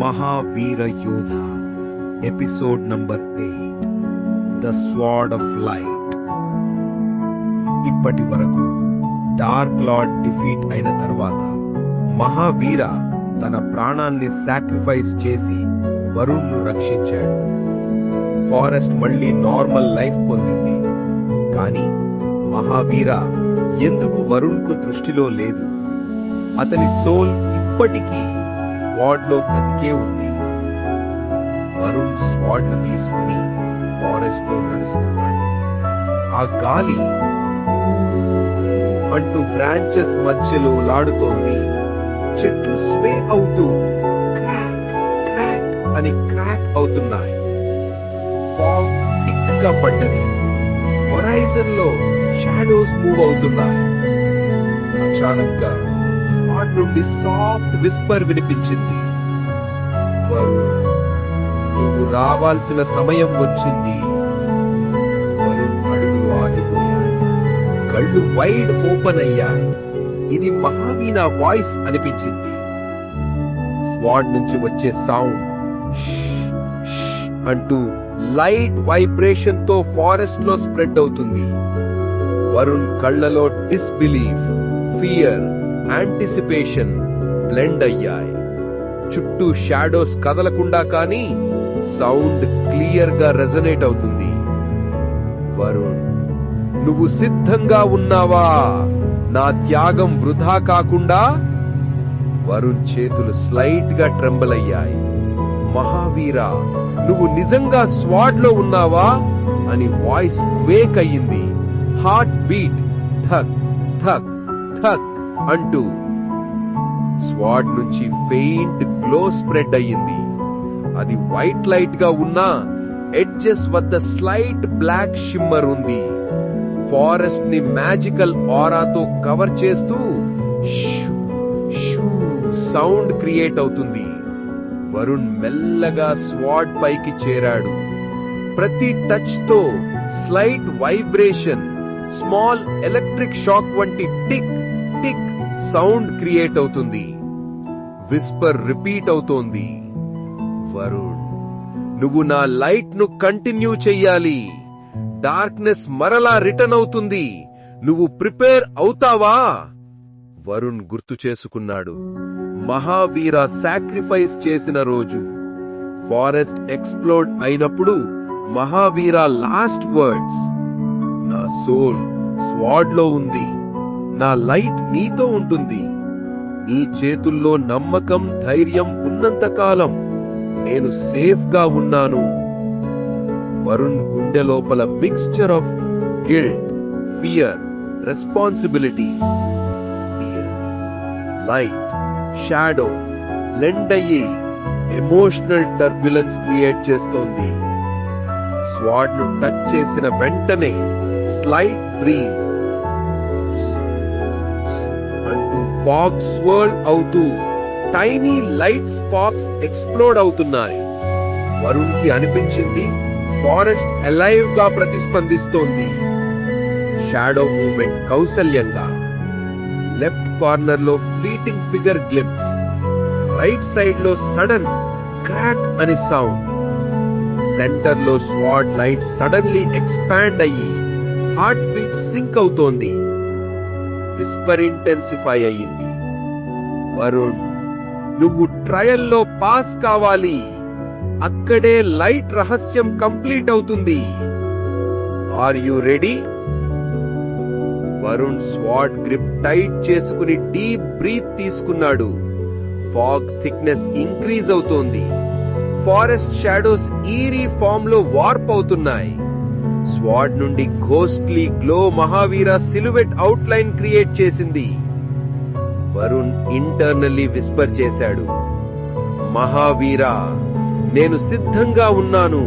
మహావీర యోధ episode number 8 the sword of light. ఇప్పటి వరకు డార్క్ లార్డ్ డిఫీట్ అయిన తర్వాత మహావీర తన ప్రాణాన్ని సాక్రిఫైస్ చేసి వరుణ్ను రక్షించాడు. ఫారెస్ట్ మళ్ళీ నార్మల్ లైఫ్ పొందింది. కానీ మహావీర ఎందుకు వరుణ్కు దృష్టిలో లేదు? అతని సోల్ ఇప్పటికీ స్వార్డ్లో బ్రతికే ఉంది. వరుణ్ స్వార్డ్ను తీసుకుని ఫారెస్ట్ లో నడుస్తున్నాడు. ఆ గాలి అంటూ బ్రాంచెస్ మధ్యలో లాడుతోంది. చెట్లు స్వే అవుతూ క్రాక్ క్రాక్ అని క్రాక్ అవుతున్నాయి. ఫాగ్ థిక్గా పడ్డది. హొరైజన్ లో షాడోస్ మూవ్ అవుతున్నాయి. అచానక్గా వాటి నుండి సాఫ్ట్ విస్పర్ వినిపించింది. వరుణ్, నువ్వు రావాల్సిన సమయం వచ్చింది. వరుణ్ అడుగులు ఆగిపోయాయి. కళ్ళు వైడ్ ఓపెన్ అయ్యాయి. ఇది మహావీర వాయిస్ అనిపించింది. స్వాడ్ నుంచి వచ్చే సౌండ్ అంటూ లైట్ వైబ్రేషన్ తో ఫారెస్ట్ లో స్ప్రెడ్ అవుతుంది. వరుణ్ కళ్ళలో డిస్బిలీఫ్, ఫియర్, యాంటిసిపేషన్ బ్లెండ్ అయ్యాయి. చుట్టూ షాడోస్ కదలకుండా కానీ సౌండ్ క్లియర్ గా రెజొనేట్ అవుతుంది. వరుణ్, నువ్వు సిద్ధంగా ఉన్నావా? నా త్యాగం వృధా కాకుండా? వరుణ్ చేతులు స్లైట్ గా ట్రెంబల్ అయ్యాయి. మహావీర, నువ్వు నిజంగా స్వాడ్ లో ఉన్నావా అని వాయిస్ క్వేక్ అయ్యింది. Heart beat thug thug thug అంటూ స్వాడ్ నుంచి ఫెయింట్ గ్లో స్ప్రెడ్ అయ్యింది. అది వైట్ లైట్ గా ఉన్నా ఎడ్జెస్ వద్ద స్లైట్ బ్లాక్ షిమ్మర్ ఉంది. ఫారెస్ట్ ని మ్యాజికల్ ఆరాతో కవర్ చేస్తూ షూ షూ సౌండ్ క్రియేట్ అవుతుంది. వరుణ్ మెల్లగా స్వాడ్ పైకి చేరాడు. ప్రతి టచ్ తో slight vibration, small electric shock వంటి టిక్ టిక్ సౌండ్ క్రియేట్ అవుతుంది. విస్పర్ రిపీట్ అవుతోంది. వరుణ్, నువ్వు నా లైట్ ను కంటిన్యూ చెయ్యాలి. డార్క్నెస్ మరలా రిటర్న్ అవుతుంది. నువ్వు ప్రిపేర్ అవుతావా? వరుణ్ గుర్తు చేసుకున్నాడు. మహావీర సాక్రిఫైస్ చేసిన రోజు, ఫారెస్ట్ ఎక్స్ప్లోడ్ అయినప్పుడు మహావీర లాస్ట్ వర్డ్స్, నా సోల్ స్వాడ్ లో ఉంది. నా లైట్ నీతో ఉంటుంది. నీ చేతుల్లో నమ్మకం, ధైర్యం ఉన్నంత కాలం నేను సేఫ్ గా ఉన్నాను. వరుణ్ గుండె లోపల mixture of guilt, fear, responsibility, light, shadow blend అయ్యి ఎమోషనల్ టర్బ్యులెన్స్ క్రియేట్ చేస్తోంది. స్వాడ్ ను టచ్ చేసిన వెంటనే స్లైట్ బ్రీజ్ అంటూ ఫాగ్ స్వర్ల్ అవుతూ టైనీ లైట్ స్పార్క్స్ ఎక్స్ప్లోడ్ అవుతున్నాయి. వరుణ్ కి అనిపించింది ఫారెస్ట్ అలైవ్ గా ప్రతిస్పందిస్తోంది. షాడో మూవ్మెంట్ కౌశల్యంగా. లెఫ్ట్ కార్నర్ లో fleeting figure glimpse. Right side లో సడన్ క్రాక్ అని సౌండ్. సెంటర్ లో స్వాడ్ లైట్ సడన్లీ ఎక్స్పాండ్ అయ్యి హార్ట్ బీట్ సింక్ అవుతోంది. విస్పర్ ఇంటెన్సిఫై అయ్యింది. వరుణ్, నువ్వు ట్రయల్లో పాస్ కావాలి. అక్కడే లైట్ రహస్యం కంప్లీట్ అవుతుంది. Are you ready? Varun sword grip tight చేసుకుని డీప్ బ్రీత్ తీసుకున్నాడు. ఫాగ్ థిక్నెస్ ఇంక్రీజ్ అవుతోంది. ఫారెస్ట్ షాడోస్ ఈరీ ఫామ్ లో వార్ప్ అవుతున్నాయి. స్వాడ్ నుండి ghostly glow Mahavira silhouette outline create చేసింది. వరుణ్ ఇంటర్నల్లీ విస్పర్ చేశాడు, మహావీర, నేను సిద్ధంగా ఉన్నాను.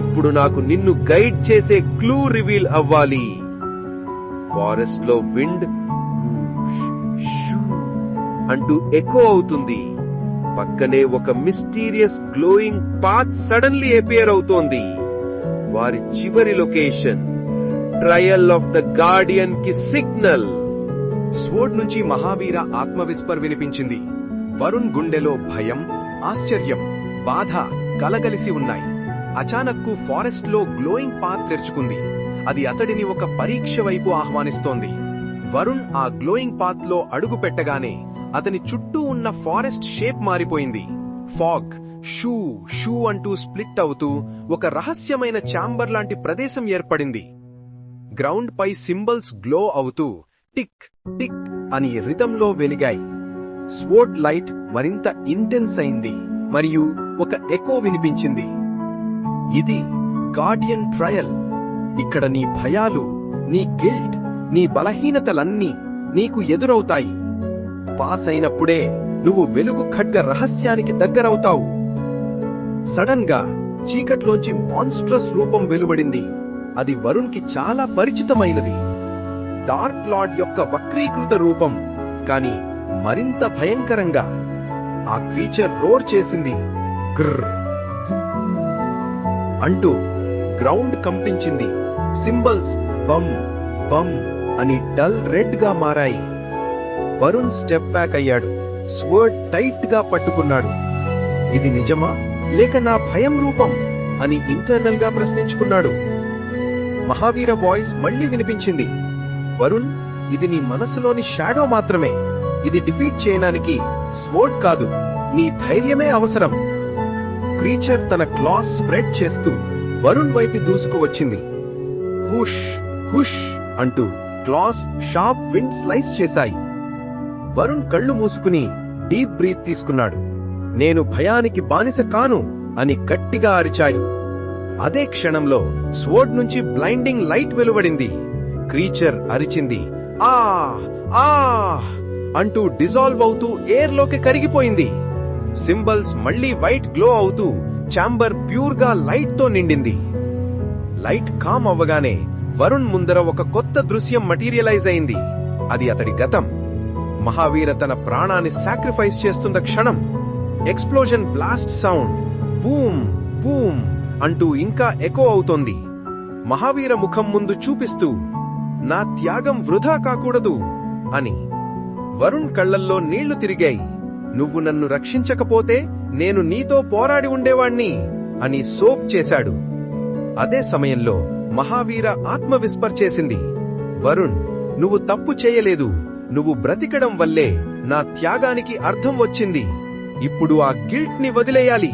ఇప్పుడు నాకు నిన్ను గైడ్ చేసే క్లూ రివీల్ అవ్వాలి. ఫారెస్ట్ లో విండ్ అంటూ ఎకో అవుతుంది. పక్కనే ఒక mysterious glowing path suddenly appear అవుతోంది. వారి చివరి location trial of the Guardian కి సిగ్నల్. స్వోర్డ్ నుంచి మహావీర ఆత్మ విస్పర్ వినిపించింది. వరుణ్ గుండెలో భయం, ఆశ్చర్యం, బాధ కలగలిసి ఉన్నాయి. అచానక్కు ఫారెస్ట్ లో గ్లోయింగ్ పాత్ తెరుచుకుంది. అది అతడిని ఒక పరీక్ష వైపు ఆహ్వానిస్తోంది. వరుణ్ ఆ గ్లోయింగ్ పాత్ లో అడుగు పెట్టగానే అతని చుట్టూ ఉన్న ఫారెస్ట్ షేప్ మారిపోయింది. ఫాగ్ షూ షూ అంటూ స్ప్లిట్ అవుతూ ఒక రహస్యమైన ఛాంబర్ లాంటి ప్రదేశం ఏర్పడింది. గ్రౌండ్ పై సింబల్స్ గ్లో అవుతూ టిక్ టిక్ అని రిథంలో వెలిగాయి. స్వోర్డ్ లైట్ మరింత ఇంటెన్స్ అయింది మరియు ఒక ఎకో వినిపించింది. ఇది గార్డియన్ ట్రయల్. ఇక్కడ నీ భయాలు, నీ గిల్ట్, నీ బలహీనతలన్నీ నీకు ఎదురవుతాయి. పాస్ అయినప్పుడే నువ్వు వెలుగు ఖడ్గ రహస్యానికి దగ్గరవుతావు. సడన్ గా చీకట్లోంచి మాన్స్ట్రస్ రూపం వెలువడింది. అది వరుణ్ కి చాలా పరిచితమైనది. డార్క్ లార్డ్ యొక్క వక్రీకృత రూపం, కాని మరింత భయంకరంగా. ఆ క్రీచర్ రోర్ చేసింది, గ్రర్ అంటూ. గ్రౌండ్ కంపించింది. సింబల్స్ బమ్ బమ్ అని డల్ రెడ్ గా మారాయి. వరుణ్ స్టెప్ బ్యాక్ అయ్యాడు. స్వర్డ్ టైట్ గా పట్టుకున్నాడు. ఇది నిజమా లేక నా భయం రూపం అని ఇంటర్నల్ గా ప్రశ్నించుకున్నాడు. మహావీర వాయిస్ మళ్లీ వినిపించింది. వరుణ్, ఇది నీ మనసులోని షాడో మాత్రమే. ఇది డిఫీట్ చేయడానికి స్వోర్డ్ కాదు, నీ ధైర్యమే అవసరం. క్రీచర్ తన క్లాస్ స్ప్రెడ్ చేస్తూ వరుణ్ వైపు దూసుకు వచ్చింది. హుష్ హుష్ అంటూ క్లాస్ షార్ప్ విండ్ స్లైస్ చేశాయి. వరుణ్ కళ్ళు మూసుకుని డీప్ బ్రీత్ తీసుకున్నాడు. నేను భయానికి బానిస కాను అని గట్టిగా అరిచాయి. అదే క్షణంలో స్వోర్డ్ నుంచి బ్లైండింగ్ లైట్ వెలువడింది. క్రీచర్ అరిచింది, ఆ ఆ అంటూ డిజాల్వ్ అవుతూ ఎయిర్ లోకి కరిగిపోయింది. సింబల్స్ మళ్లీ వైట్ గ్లో అవుతూ ఛాంబర్ ప్యూర్ గా లైట్ తో నిండింది. లైట్ కామ్ అవ్వగానే వరుణ్ ముందర ఒక కొత్త దృశ్యం మటీరియలైజ్ అయింది. అది అతడి గతం. మహావీర తన ప్రాణాన్ని సాక్రిఫైస్ చేస్తున్న క్షణం. Explosion blast sound boom boom అంటూ ఇంకా ఎకో అవుతోంది. మహావీర ముఖం ముందు చూపిస్తూ, నా త్యాగం వృధా కాకూడదు అని. వరుణ్ కళ్లల్లో నీళ్లు తిరిగాయి. నువ్వు నన్ను రక్షించకపోతే నేను నీతో పోరాడి ఉండేవాణ్ణి అని సోప్ చేశాడు. అదే సమయంలో మహావీర ఆత్మ విస్పర్ చేసింది, వరుణ్, నువ్వు తప్పు చేయలేదు. నువ్వు బ్రతికడం వల్లే నా త్యాగానికి అర్థం వచ్చింది. ఇప్పుడు ఆ గిల్ట్ ని వదిలేయాలి.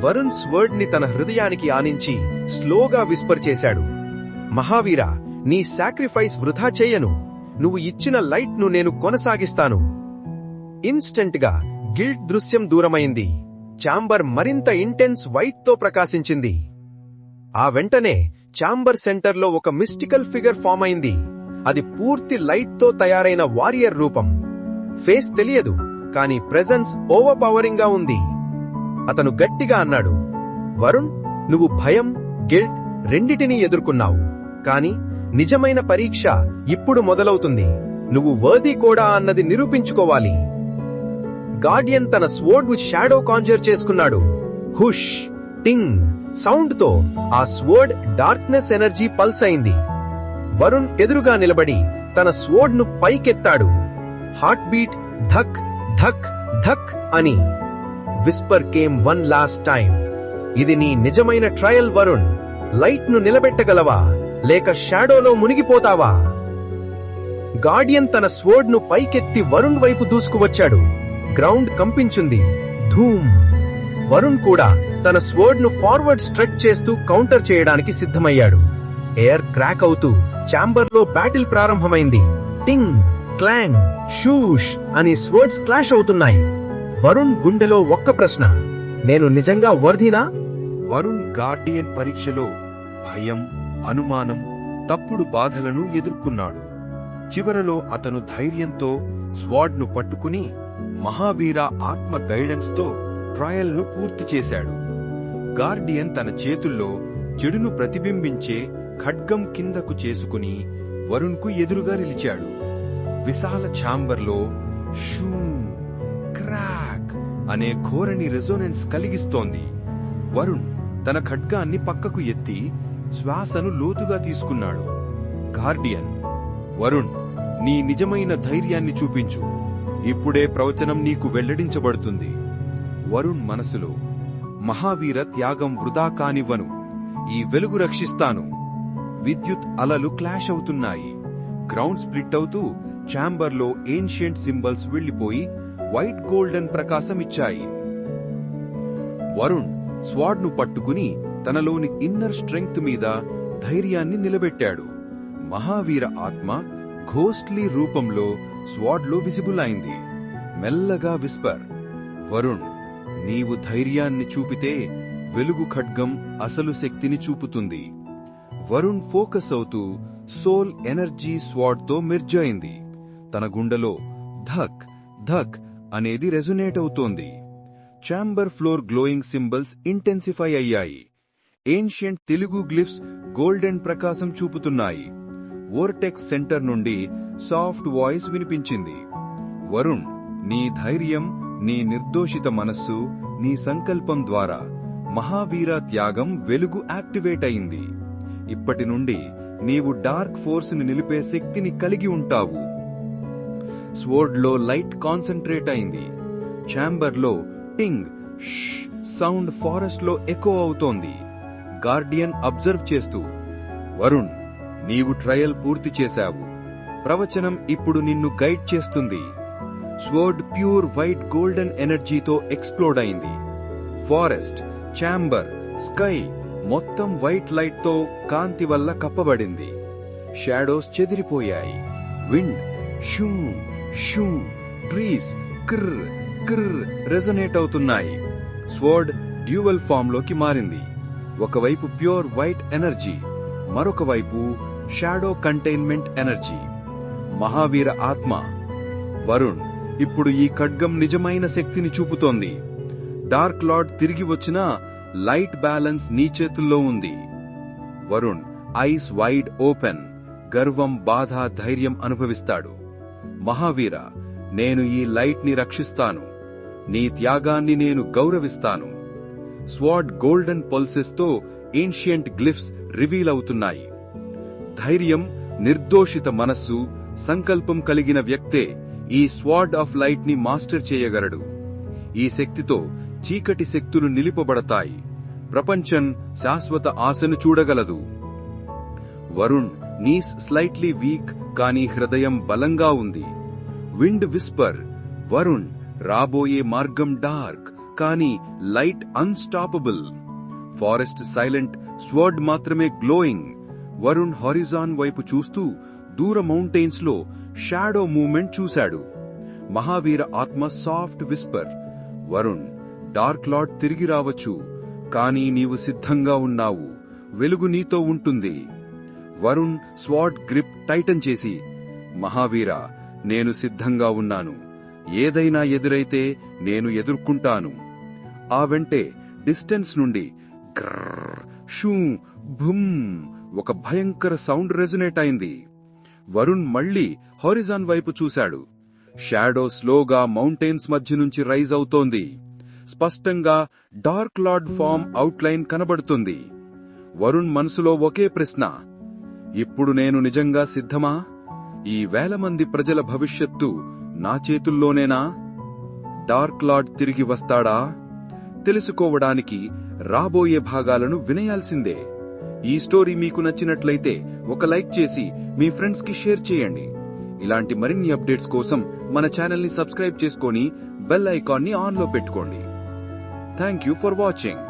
వరుణ్ స్వర్డ్ ని తన హృదయానికి ఆనించి స్లోగా విస్పర్ చేశాడు, మహావీర, నీ సాక్రిఫైస్ వృధా చేయను. నువ్వు ఇచ్చిన లైట్ ను నేను కొనసాగిస్తాను. ఇన్స్టెంట్ గా గిల్ట్ దృశ్యం దూరమైంది. ఛాంబర్ మరింత ఇంటెన్స్ వైట్ తో ప్రకాశించింది. ఆ వెంటనే ఛాంబర్ సెంటర్లో ఒక మిస్టికల్ ఫిగర్ ఫామ్ అయింది. అది పూర్తి లైట్ తో తయారైన వారియర్ రూపం. ఫేస్ తెలియదు, కానీ ప్రెజెన్స్ ఓవర్ పవరింగ్ గా ఉంది. అతను గట్టిగా అన్నాడు, వరుణ్, నువ్వు భయం, గిల్ట్ రెండిటినీ ఎదుర్కొన్నావు. కాని నిజమైన పరీక్ష ఇప్పుడు మొదలవుతుంది. నువ్వు వర్ది కూడా అన్నది నిరూపించుకోవాలి. గార్డియన్ తన స్వోర్డ్ షాడో కాంజర్ చేసుకున్నాడు. హుష్ టింగ్ సౌండ్ తో ఆ స్వోర్డ్ డార్క్నెస్ ఎనర్జీ పల్స్ అయింది. వరుణ్ ఎదురుగా నిలబడి తన స్వోర్డ్ ను పైకెత్తాడు. హార్ట్ బీట్ ధక్ ధక్ ధక్ అని. Whisper came one last time. ఇది నీ నిజమైన ట్రయల్ వరుణ్. లైట్ ను నిలబెట్టగలవా లేక షాడోలో మునిగిపోతావా? గార్డియన్ తన స్వోర్డ్ ను పైకెత్తి వరుణ్ వైపు దూసుకువచ్చాడు. గ్రౌండ్ కంపించింది. ధూమ్. వరుణ్ కూడా తన స్వోర్డ్ ను ఫార్వర్డ్ స్ట్రెచ్ చేస్తూ కౌంటర్ చేయడానికి సిద్ధమయ్యాడు. ఎయిర్ క్రాక్ అవుతూ ఛాంబర్ లో బ్యాటిల్ ప్రారంభమైంది. టింగ్ క్లాంగ్ షూష్ అని స్వర్డ్స్ క్లాష్ అవుతున్నాయి. వరుణ్ గుండెలో ఒక్క ప్రశ్న, నేను నిజంగా వర్ధినా? వరుణ్ గార్డియన్ పరీక్షలో భయం, అనుమానం, తప్పుడు బాధలను ఎదుర్కొన్నాడు. చివరలో అతను ధైర్యంతో స్వాడ్ ను పట్టుకుని మహావీర ఆత్మ గైడెన్స్ తో ట్రయల్ ను పూర్తి చేశాడు. గార్డియన్ తన చేతుల్లో చెడును ప్రతిబింబించే ఖడ్గం కిందకు చేసుకుని వరుణ్ కు ఎదురుగా నిలిచాడు. విశాల ఛాంబర్లో షూ క్రాక్ అనే ఘోరని రెజోనెన్స్ కలిగిస్తోంది. వరుణ్ తన ఖడ్గాన్ని పక్కకు ఎత్తి శ్వాసను లోతుగా తీసుకున్నాడు. గార్డియన్, వరుణ్, నీ నిజమైన ధైర్యాన్ని చూపించు. ఇప్పుడే ప్రవచనం నీకు వెల్లడించబడుతుంది. వరుణ్ మనసులో, మహావీర త్యాగం వృధా కానివ్వను, ఈ వెలుగు రక్షిస్తాను. విద్యుత్ అలలు క్లాష్ అవుతున్నాయి. గ్రౌండ్ స్ప్లిట్ అవుతూ ఛాంబర్లో ఏన్షియంట్ సింబల్స్ వెళ్లిపోయి వైట్ గోల్డెన్ ప్రకాశం ఇచ్చాయి. వరుణ్ స్వాడ్ను పట్టుకుని తనలోని ఇన్నర్ స్ట్రెంగ్త్ మీద ధైర్యాన్ని నిలబెట్టాడు. మహావీర ఆత్మ ఘోస్ట్లీ రూపంలో స్వాడ్లో విజిబుల్ అయింది. మెల్లగా విస్పర్, వరుణ్, నీవు ధైర్యాన్ని చూపితే వెలుగు ఖడ్గం అసలు శక్తిని చూపుతుంది. వరుణ్ ఫోకస్ అవుతూ సోల్ ఎనర్జీ స్వాడ్తో మెర్జ్ అయింది. తన గుండెలో ధక్ ధక్ అనేది రెజొనేట్ అవుతోంది. Chamber floor glowing symbols intensify అయ్యాయి. ఏన్షియంట్ తెలుగు గ్లిఫ్స్ గోల్డెన్ ప్రకాశం చూపుతున్నాయి. వోర్టెక్స్ సెంటర్ నుండి సాఫ్ట్ వాయిస్ వినిపించింది. వరుణ్, నీ ధైర్యం, నీ నిర్దోషిత మనస్సు, నీ సంకల్పం ద్వారా మహావీర త్యాగం వెలుగు యాక్టివేట్ అయింది. ఇప్పటి నుండి నీవు డార్క్ ఫోర్స్ ని నిలిపే శక్తిని కలిగి ఉంటావు. స్వోర్డ్లో లైట్ కాన్సంట్రేట్ అయింది. ఛాంబర్లో టింగ్ ష్ సౌండ్ ఫారెస్ట్ లో ఎకో అవుతోంది. గార్డియన్ అబ్జర్వ్ చేస్తూ, వరుణ్, నీవు ట్రయల్ పూర్తి చేశావు. ప్రవచనం ఇప్పుడు నిన్ను గైడ్ చేస్తుంది. స్వర్డ్ ప్యూర్ వైట్ గోల్డెన్ ఎనర్జీతో ఎక్స్ప్లోడ్ అయింది. ఫారెస్ట్, ఛాంబర్, స్కై మొత్తం వైట్ లైట్ తో కాంతి వల్ల కప్పబడింది. షాడోస్ చెదిరిపోయాయి. విండ్ షూ షూ, ట్రీస్ క్ర్ క్ర్ రెజొనేట్ అవుతున్నాయి. స్వర్డ్ డ్యూవల్ ఫామ్ లోకి మారింది. ఒకవైపు ప్యూర్ వైట్ ఎనర్జీ, మరొక వైపు షాడో కంటైన్మెంట్ ఎనర్జీ. మహావీర ఆత్మ, వరుణ్, ఇప్పుడు ఈ ఖడ్గం నిజమైన శక్తిని చూపుతోంది. డార్క్ లార్డ్ తిరిగి వచ్చినా లైట్ బ్యాలెన్స్ నీ చేతుల్లో ఉంది. వరుణ్ ఐస్ వైడ్ ఓపెన్, గర్వం, బాధ, ధైర్యం అనుభవిస్తాడు. మహావీర, నేను ఈ లైట్ ని రక్షిస్తాను. నీ త్యాగాన్ని నేను గౌరవిస్తాను. స్వాడ్ గోల్డెన్ పల్సెస్ తో ఏన్షియంట్ గ్లిఫ్స్ రివీల్ అవుతున్నాయి. ధైర్యం, నిర్దోషిత మనస్సు, సంకల్పం కలిగిన వ్యక్తే ఈ స్వాడ్ ఆఫ్ లైట్ ని మాస్టర్ చేయగలడు. ఈ శక్తితో చీకటి శక్తులు నిలిపబడతాయి. ప్రపంచం శాశ్వత ఆశను చూడగలదు. వరుణ్ నీస్ స్లైట్లీ వీక్, కానీ హృదయం బలంగా ఉంది. విండ్ విస్పర్, వరుణ్, రాబోయే మార్గం డార్క్, కానీ light unstoppable. Forest silent, sword మాత్రమే గ్లోయింగ్. వరుణ్ హారిజాన్ వైపు చూస్తూ దూర మౌంటైన్స్ లో షాడో మూవ్మెంట్ చూశాడు. మహావీర ఆత్మ soft Whisper, Varun, dark lord తిరిగి రావచ్చు, కానీ నీవు సిద్ధంగా ఉన్నావు. వెలుగు నీతో ఉంటుంది. వరుణ్ స్వాడ్ గ్రిప్ టైటన్ చేసి, మహావీర, నేను సిద్ధంగా ఉన్నాను. ఏదైనా ఎదురైతే నేను ఎదుర్కొంటాను. ఆ వెంటే డిస్టెన్స్ నుండి గ్రర్ షూ భుమ్ ఒక భయంకర సౌండ్ రెజొనేట్ అయింది. వరుణ్ మళ్లీ హారిజాన్ వైపు చూశాడు. షాడో స్లోగా మౌంటైన్స్ మధ్య నుంచి రైజ్ అవుతోంది. స్పష్టంగా డార్క్ లార్డ్ ఫామ్ అవుట్లైన్ కనబడుతుంది. వరుణ్ మనసులో ఒకే ప్రశ్న, ఇప్పుడు నేను నిజంగా సిద్ధమా? ఈ వేల మంది ప్రజల భవిష్యత్తు నా చేతుల్లోనేనా? డార్క్ లార్డ్ తిరిగి వస్తాడా? తెలుసుకోవడానికి రాబోయే భాగాలను వినేయాల్సిందే. ఈ స్టోరీ మీకు నచ్చినట్లయితే ఒక లైక్ చేసి మీ ఫ్రెండ్స్ కి షేర్ చేయండి. ఇలాంటి మరిన్ని అప్డేట్స్ కోసం మన ఛానల్ ని సబ్స్క్రైబ్ చేసుకొని బెల్ ఐకాన్ ని ఆన్ లో పెట్టుకోండి. Thank you for watching.